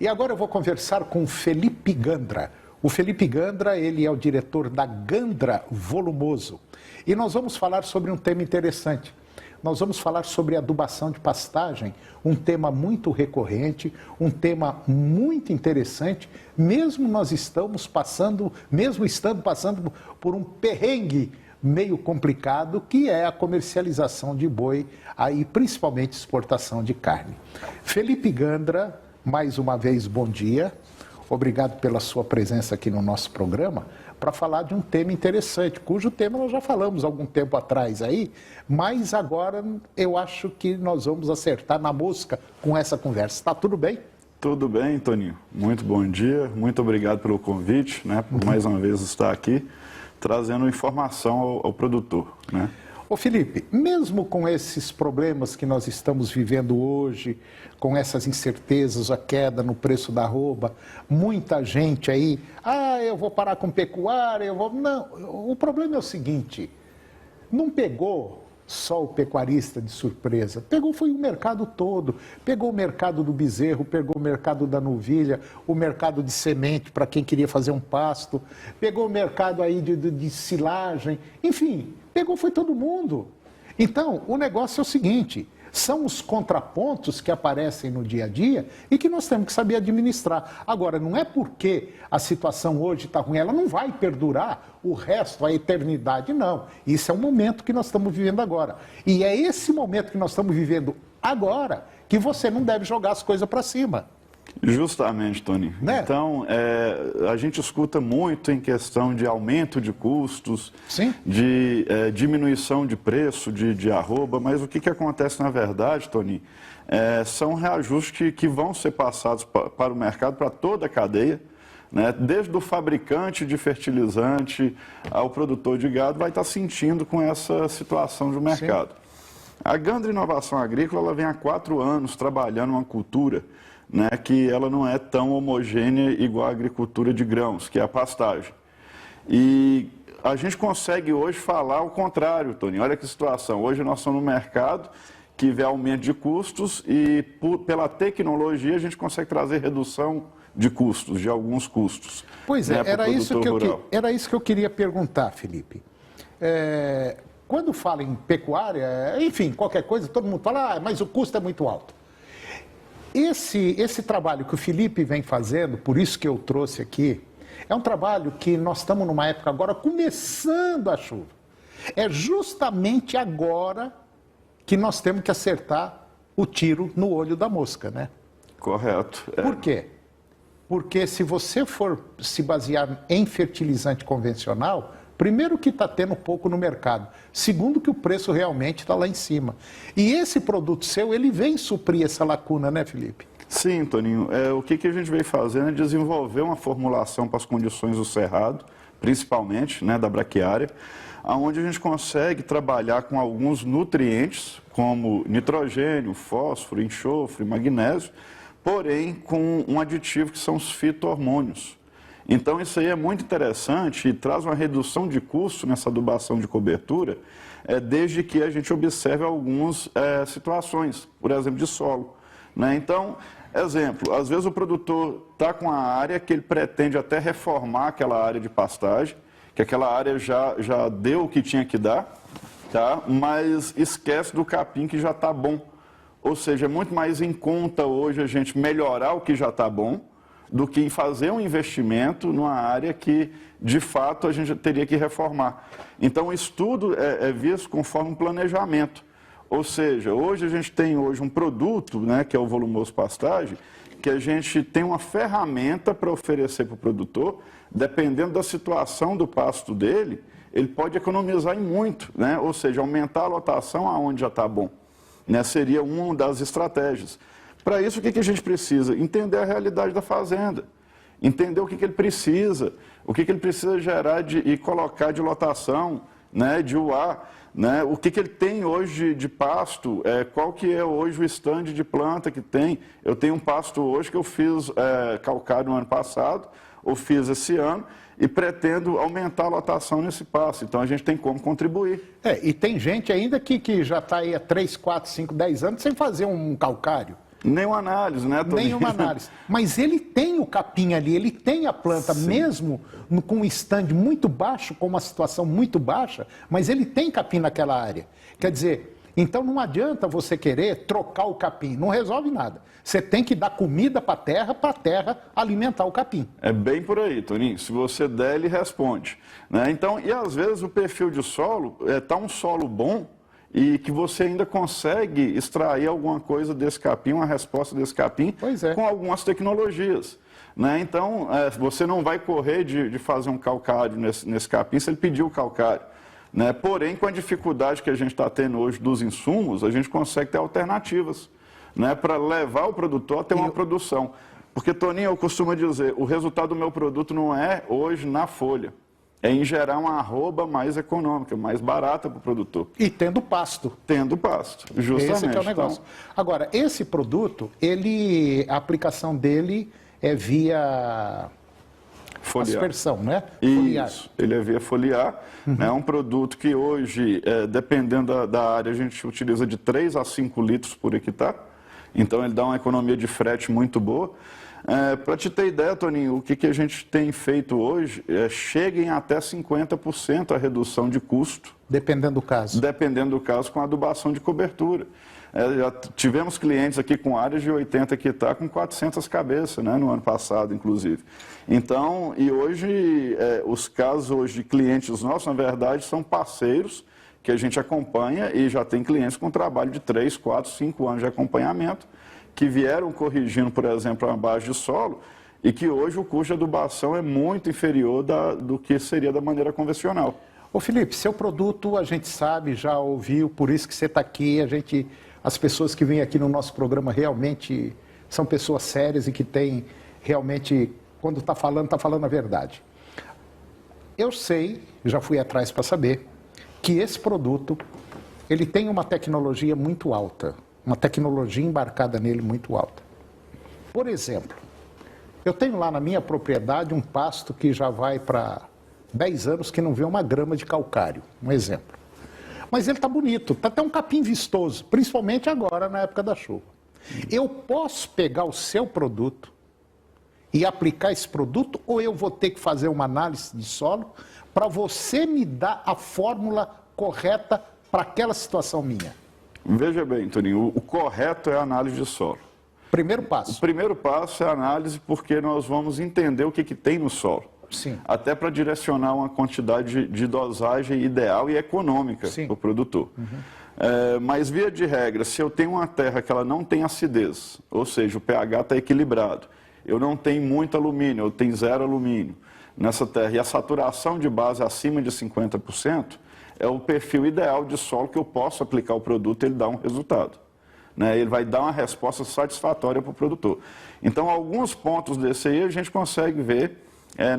E agora eu vou conversar com o Felipe Gandra. O Felipe Gandra, ele é o diretor da Gandra Volumoso. E nós vamos falar sobre um tema interessante. Nós vamos falar sobre adubação de pastagem, um tema muito recorrente, um tema muito interessante, mesmo estando passando por um perrengue meio complicado, que é a comercialização de boi, aí principalmente exportação de carne. Felipe Gandra, mais uma vez, bom dia. Obrigado pela sua presença aqui no nosso programa, para falar de um tema interessante, cujo tema nós já falamos algum tempo atrás aí, mas agora eu acho que nós vamos acertar na mosca com essa conversa. Está tudo bem? Tudo bem, Toninho. Muito bom dia, muito obrigado pelo convite, né, por mais uma vez estar aqui, trazendo informação ao produtor, né? Ô Felipe, mesmo com esses problemas que nós estamos vivendo hoje, com essas incertezas, a queda no preço da arroba, muita gente aí, eu vou parar com pecuária, eu vou... Não, o problema é o seguinte, não pegou só o pecuarista de surpresa, pegou foi o mercado todo, pegou o mercado do bezerro, pegou o mercado da novilha, o mercado de semente para quem queria fazer um pasto, pegou o mercado aí de silagem, enfim, pegou foi todo mundo. Então, o negócio é o seguinte, são os contrapontos que aparecem no dia a dia e que nós temos que saber administrar. Agora, não é porque a situação hoje está ruim, ela não vai perdurar o resto, a eternidade, não. Isso é um momento que nós estamos vivendo agora. E é esse momento que nós estamos vivendo agora que você não deve jogar as coisas para cima. Justamente, Tony. Né? Então, a gente escuta muito em questão de aumento de custos, sim, de diminuição de preço de arroba, mas o que acontece na verdade, Tony, são reajustes que vão ser passados para o mercado, para toda a cadeia, né? Desde o fabricante de fertilizante ao produtor de gado, vai estar sentindo com essa situação do mercado. Sim. A Gandra Inovação Agrícola ela vem há 4 anos trabalhando uma cultura, né, que ela não é tão homogênea igual a agricultura de grãos, que é a pastagem. E a gente consegue hoje falar o contrário, Tony. Olha que situação. Hoje nós estamos no mercado que vê aumento de custos e pela tecnologia a gente consegue trazer redução de custos, de alguns custos. Pois é, era isso que eu queria perguntar, Felipe. Quando fala em pecuária, enfim, qualquer coisa, todo mundo fala, mas o custo é muito alto. Esse trabalho que o Felipe vem fazendo, por isso que eu trouxe aqui, é um trabalho que nós estamos numa época agora começando a chuva. É justamente agora que nós temos que acertar o tiro no olho da mosca, né? Correto. Por quê? Porque se você for se basear em fertilizante convencional, primeiro que está tendo pouco no mercado, segundo que o preço realmente está lá em cima. E esse produto seu, ele vem suprir essa lacuna, né, Felipe? Sim, Toninho. O que a gente veio fazendo é desenvolver uma formulação para as condições do cerrado, principalmente, né, da braquiária, onde a gente consegue trabalhar com alguns nutrientes, como nitrogênio, fósforo, enxofre, magnésio, porém com um aditivo que são os fito-hormônios. Então isso aí é muito interessante e traz uma redução de custo nessa adubação de cobertura, desde que a gente observe algumas situações, por exemplo, de solo, né? Então, exemplo, às vezes o produtor está com a área que ele pretende até reformar aquela área de pastagem, que aquela área já deu o que tinha que dar, tá? Mas esquece do capim que já está bom. Ou seja, é muito mais em conta hoje a gente melhorar o que já está bom, do que em fazer um investimento numa área que, de fato, a gente teria que reformar. Então, o estudo é visto conforme um planejamento. Ou seja, hoje a gente tem um produto, né, que é o Volumoso Pastagem, que a gente tem uma ferramenta para oferecer para o produtor, dependendo da situação do pasto dele, ele pode economizar em muito, né? Ou seja, aumentar a lotação aonde já está bom, né? Seria uma das estratégias. Para isso, o que a gente precisa? Entender a realidade da fazenda, entender o que ele precisa, o que ele precisa gerar e colocar de lotação, né, de UA, né, o que ele tem hoje de pasto, qual que é hoje o stand de planta que tem. Eu tenho um pasto hoje que eu fiz calcário no ano passado, ou fiz esse ano, e pretendo aumentar a lotação nesse pasto. Então, a gente tem como contribuir. E tem gente ainda que já está aí há 3, 4, 5, 10 anos sem fazer um calcário. Nenhuma análise, né, Toninho? Nenhuma análise. Mas ele tem o capim ali, ele tem a planta, sim, mesmo com um stand muito baixo, com uma situação muito baixa, mas ele tem capim naquela área. Quer dizer, então não adianta você querer trocar o capim, não resolve nada. Você tem que dar comida para a terra alimentar o capim. É bem por aí, Toninho. Se você der, ele responde, né? Então, e às vezes o perfil de solo está um solo bom, e que você ainda consegue extrair alguma coisa desse capim, uma resposta desse capim, com algumas tecnologias, né? Então, você não vai correr de fazer um calcário nesse capim se ele pedir o calcário, né? Porém, com a dificuldade que a gente está tendo hoje dos insumos, a gente consegue ter alternativas, né, para levar o produtor a ter uma produção. Porque, Toninho, eu costumo dizer, o resultado do meu produto não é hoje na folha. É em gerar uma arroba mais econômica, mais barata para o produtor. E tendo pasto. Tendo pasto, justamente. Esse que é o negócio. Então, agora, esse produto, a aplicação dele é via aspersão, né? Foliar. Isso, ele é via foliar. É um produto que hoje, dependendo da área, a gente utiliza de 3 a 5 litros por hectare. Então, ele dá uma economia de frete muito boa. Para te ter ideia, Toninho, o que a gente tem feito hoje chega em até 50% a redução de custo. Dependendo do caso. Dependendo do caso, com adubação de cobertura. Já tivemos clientes aqui com áreas de 80 hectares com 400 cabeças, né, no ano passado, inclusive. Então, e hoje, os casos hoje de clientes nossos, na verdade, são parceiros que a gente acompanha e já tem clientes com trabalho de 3, 4, 5 anos de acompanhamento, que vieram corrigindo, por exemplo, a base de solo, e que hoje o custo de adubação é muito inferior do que seria da maneira convencional. Ô Felipe, seu produto a gente sabe, já ouviu, por isso que você está aqui, as pessoas que vêm aqui no nosso programa realmente são pessoas sérias e que têm realmente, quando está falando a verdade. Eu sei, já fui atrás para saber, que esse produto, ele tem uma tecnologia muito alta. Uma tecnologia embarcada nele muito alta. Por exemplo, eu tenho lá na minha propriedade um pasto que já vai para 10 anos que não vê uma grama de calcário, um exemplo. Mas ele está bonito, está até um capim vistoso, principalmente agora na época da chuva. Eu posso pegar o seu produto e aplicar esse produto ou eu vou ter que fazer uma análise de solo para você me dar a fórmula correta para aquela situação minha? Veja bem, Toninho, o correto é a análise de solo. Primeiro passo. O primeiro passo é a análise porque nós vamos entender o que tem no solo. Sim. Até para direcionar uma quantidade de dosagem ideal e econômica para o produtor. Mas, via de regra, se eu tenho uma terra que ela não tem acidez, ou seja, o pH está equilibrado, eu não tenho muito alumínio, eu tenho 0 alumínio nessa terra, e a saturação de base acima de 50%, é o perfil ideal de solo que eu posso aplicar o produto e ele dá um resultado, né? Ele vai dar uma resposta satisfatória para o produtor. Então, alguns pontos desse aí a gente consegue ver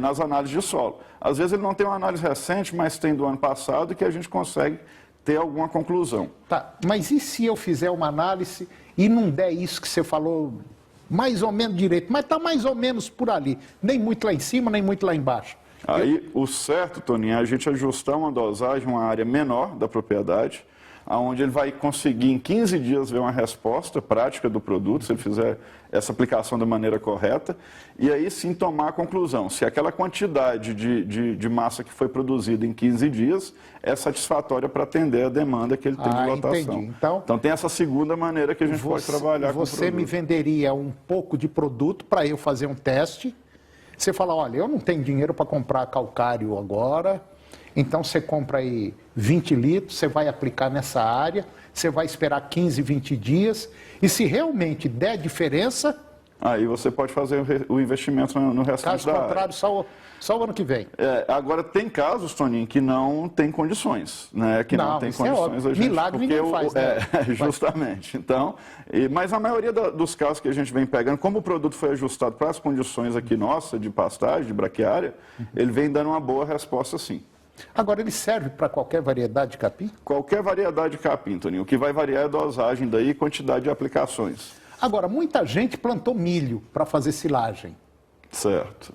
nas análises de solo. Às vezes ele não tem uma análise recente, mas tem do ano passado que a gente consegue ter alguma conclusão. Tá, mas e se eu fizer uma análise e não der isso que você falou mais ou menos direito, mas está mais ou menos por ali, nem muito lá em cima, nem muito lá embaixo? Aí, o certo, Toninho, é a gente ajustar uma dosagem, uma área menor da propriedade, onde ele vai conseguir em 15 dias ver uma resposta prática do produto, se ele fizer essa aplicação da maneira correta, e aí sim tomar a conclusão, se aquela quantidade de massa que foi produzida em 15 dias é satisfatória para atender a demanda que ele tem de lotação. Entendi. Então tem essa segunda maneira que a gente pode trabalhar com o produto. Você me venderia um pouco de produto para eu fazer um teste. Você fala, olha, eu não tenho dinheiro para comprar calcário agora, então você compra aí 20 litros, você vai aplicar nessa área, você vai esperar 15, 20 dias, e se realmente der diferença... Aí você pode fazer o investimento no restante da área. Caso contrário, só o ano que vem. Agora, tem casos, Toninho, que não tem condições, né? Que não tem condições. A gente, milagre ninguém faz, né? Justamente. Então, mas a maioria dos casos que a gente vem pegando, como o produto foi ajustado para as condições aqui nossas, de pastagem, de braquiária, ele vem dando uma boa resposta, sim. Agora, ele serve para qualquer variedade de capim? Qualquer variedade de capim, Toninho. O que vai variar é a dosagem daí e quantidade de aplicações. Agora, muita gente plantou milho para fazer silagem. Certo.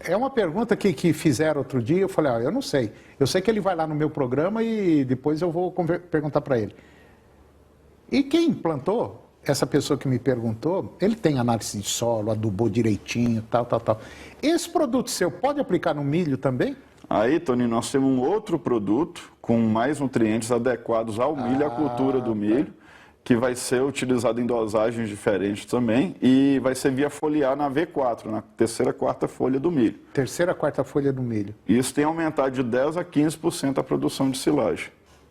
É uma pergunta que fizeram outro dia, eu falei, eu não sei. Eu sei que ele vai lá no meu programa e depois eu vou perguntar para ele. E quem plantou essa pessoa que me perguntou, ele tem análise de solo, adubou direitinho, tal. Esse produto seu pode aplicar no milho também? Aí, Tony, nós temos um outro produto com mais nutrientes adequados ao milho e à cultura do milho, que vai ser utilizado em dosagens diferentes também e vai ser via foliar na V4, na terceira, quarta folha do milho. Terceira, quarta folha do milho. Isso tem aumentado de 10% a 15% a produção de silagem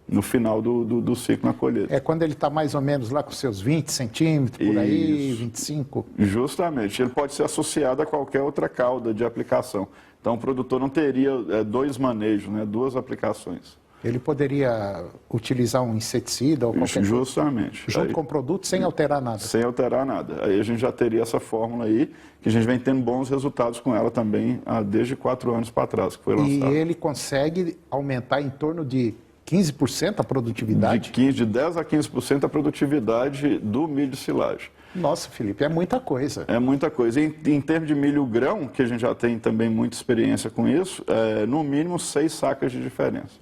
no final do ciclo na colheita. É quando ele está mais ou menos lá com seus 20 centímetros, por aí, 25? Justamente. Ele pode ser associado a qualquer outra cauda de aplicação. Então, o produtor não teria dois manejos, né, duas aplicações. Ele poderia utilizar um inseticida ou qualquer coisa? Justamente. Junto aí, com o produto, sem alterar nada? Sem alterar nada. Aí a gente já teria essa fórmula aí, que a gente vem tendo bons resultados com ela também, desde 4 anos para trás, que foi lançado. E ele consegue aumentar em torno de 15% a produtividade? De 10% a 15% a produtividade do milho de silagem. Nossa, Felipe, é muita coisa. É muita coisa. Em termos de milho grão, que a gente já tem também muita experiência com isso, no mínimo 6 sacas de diferença,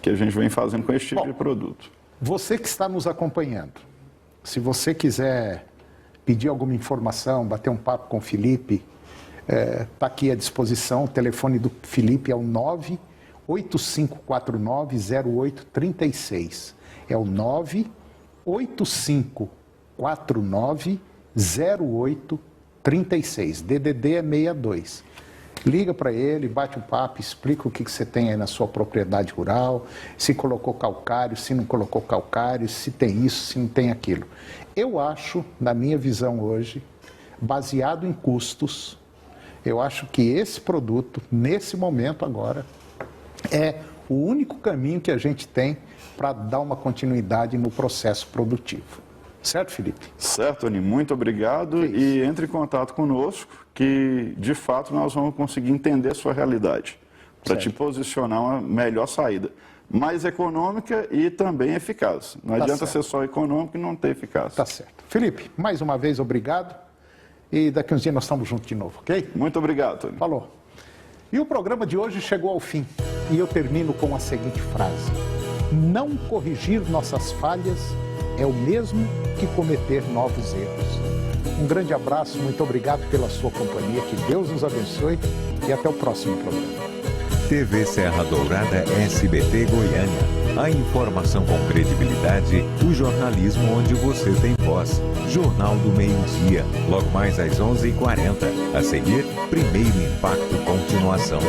que a gente vem fazendo com esse tipo de produto. Você que está nos acompanhando, se você quiser pedir alguma informação, bater um papo com o Felipe, está aqui à disposição. O telefone do Felipe é o 98549-0836. É o 98549-0836. DDD é 62. Liga para ele, bate um papo, explica o que você tem aí na sua propriedade rural, se colocou calcário, se não colocou calcário, se tem isso, se não tem aquilo. Eu acho, na minha visão hoje, baseado em custos, eu acho que esse produto, nesse momento agora, é o único caminho que a gente tem para dar uma continuidade no processo produtivo. Certo, Felipe? Certo, Tony. Muito obrigado. E entre em contato conosco, que de fato nós vamos conseguir entender a sua realidade, para te posicionar uma melhor saída. Mais econômica e também eficaz. Não adianta ser só econômico e não ter eficácia. Tá certo. Felipe, mais uma vez, obrigado. E daqui uns dias nós estamos juntos de novo, ok? Muito obrigado, Tony. Falou. E o programa de hoje chegou ao fim. E eu termino com a seguinte frase: não corrigir nossas falhas é o mesmo que cometer novos erros. Um grande abraço, muito obrigado pela sua companhia, que Deus nos abençoe e até o próximo programa. TV Serra Dourada SBT Goiânia. A informação com credibilidade, o jornalismo onde você tem voz. Jornal do Meio-Dia, logo mais às 11h40. A seguir, Primeiro Impacto Continuação.